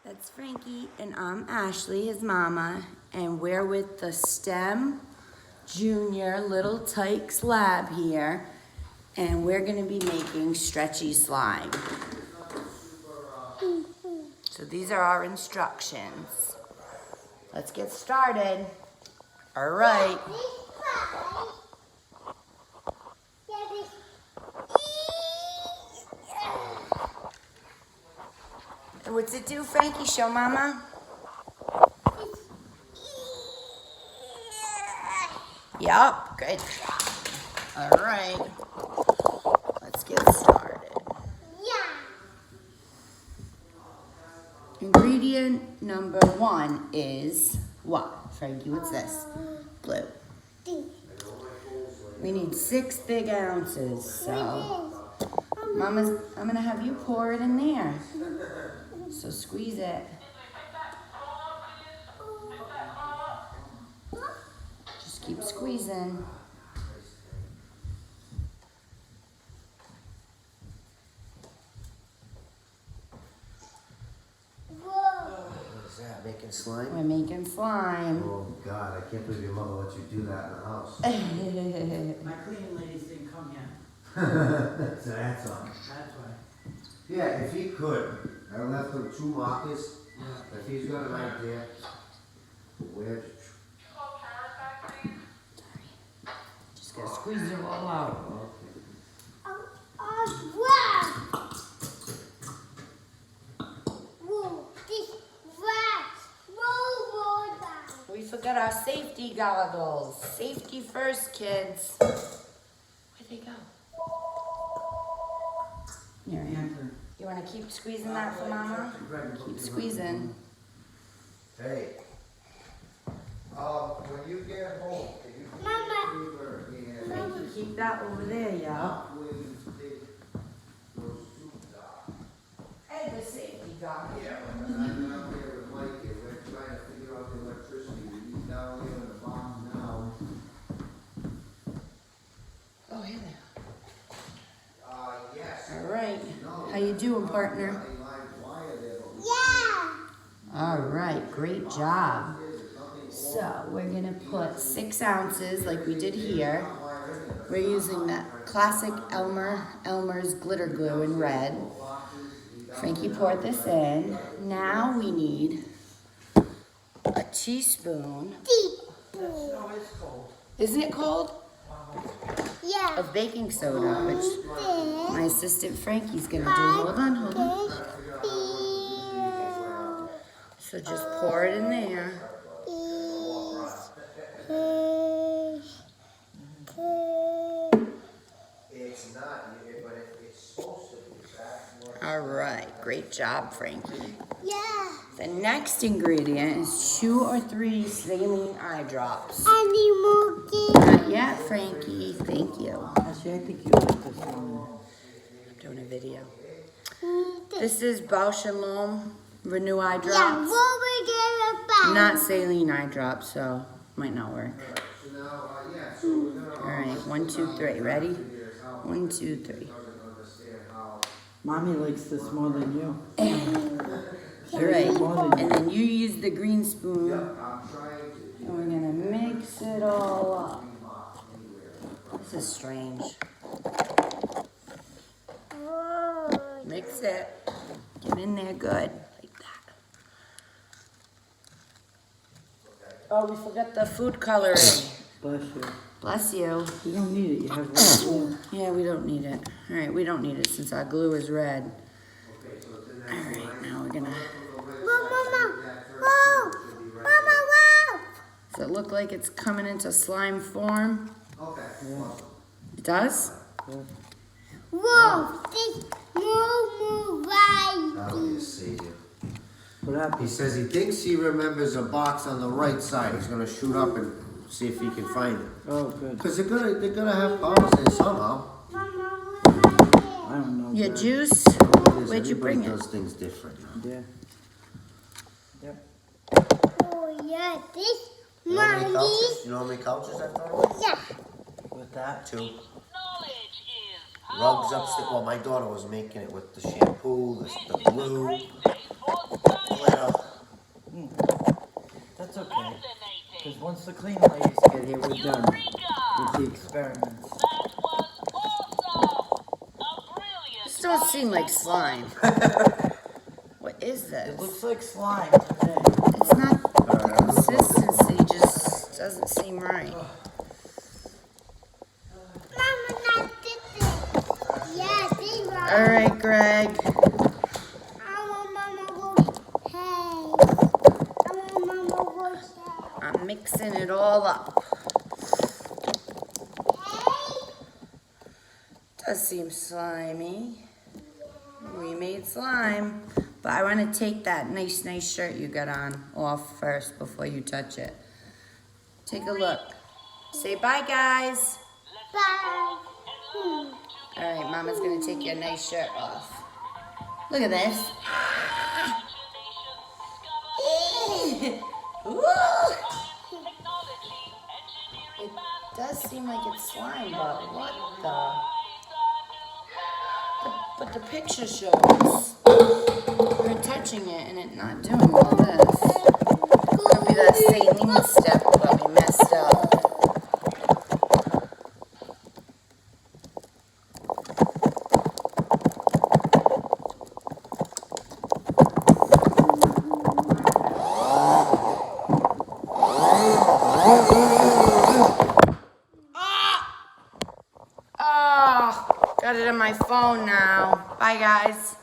That's Frankie, and I'm Ashlee, his mama, and we're with the STEM Junior Little Tykes lab here, and we're gonna be making stretchy slime. So these are our instructions. Let's get started. All right. And what's it do, Frankie? Show mama. Yup, good job. All right, let's get started. Ingredient number 1 is what? Frankie, what's this? Glue. We need 6 big ounces, so I'm gonna have you pour it in there. So squeeze it. Just keep squeezing. Making slime? We're making slime. Oh God, I can't believe your mother let you do that in the house. My cleaning ladies didn't come yet. So that's all. That's why. Yeah, if he could, I left him 2 markers. Yeah. If he's got an idea, where? Just gotta squeeze it all out. We forgot our safety goggles. Safety first, kids. Where'd they go? Here, you want to keep squeezing that for mama? Keep squeezing. Hey. When you get home, can you Keep that over there, yeah. Hey, the safety goggles. Yeah, when I'm out there with Mike, and we're trying to figure out the electricity. He's down here in the box now. Oh, here they Yes. are. All right. How you doing, partner? All right, great job. So we're gonna put 6 ounces like we did here. We're using that classic Elmer's glitter glue in red. Frankie poured this in. Now we need a teaspoon. No, it's cold. Isn't it cold? Yeah. Of baking soda, which my assistant Frankie's gonna do. Hold on, hold on. So just pour it in there. It's not, but it's supposed to be. All right, great job, Frankie. Yeah. The next ingredient is 2 or 3 saline eye drops. Any monkey? Not yet, Frankie. Thank you. Actually, I think you like this one. I'm doing a video. This is Bausch & Lomb Renew eye Yeah, drops. what we get about? Not saline eye drops, so might not work. All right, 1, 2, 3. Ready? 1, 2, 3. Mommy likes this more than you. All right, and then you use the green spoon, and we're gonna mix it all up. This is strange. Mix it. Get in there good, like that. Oh, we forgot the food coloring. Bless you. Bless you. You don't need it. You have one. Yeah, we don't need it. All right, we don't need it since our glue is red. All right, now we're gonna... Mama, whoa! Mama, whoa! Does it look like it's coming into slime form? Okay. It does? Whoa! This move right. That'll be a savior. What happened? He says he thinks he remembers a box on the right side. He's gonna shoot up and see if he can find it. Oh, good. Cause they're gonna have powers in somehow. Mama, what I don't know. Your Dad. juice? Where'd you bring Everybody it? does things different. Yeah. Yep. Oh, yeah, this You know how many money. couches? You know how many couches I've thrown? Yeah. With that, 2. Rugs upstairs. Well, my daughter was making it with the shampoo, the glue, glitter. clean ladies get here, we're done with the experiments. This don't seem like slime. What is It this? looks like slime to me. It's not, the consistency just doesn't seem right. Mama, not this. Yes, this one. All right, Greg. I want Mama go. Hey. I want Mama go. I'm mixing it all up. Hey. Does seem slimy. We made slime. But I want to take that nice shirt you got on off first before you touch it. Take a look. Say bye, guys. Bye. All right, Mama's going to take your nice shirt off. Look at this. Ooh. It does seem like it's slime, but what the? But the picture shows her touching it and it not doing all this. Could be that saline step that we messed up. Oh, got it on my phone now. Bye, guys.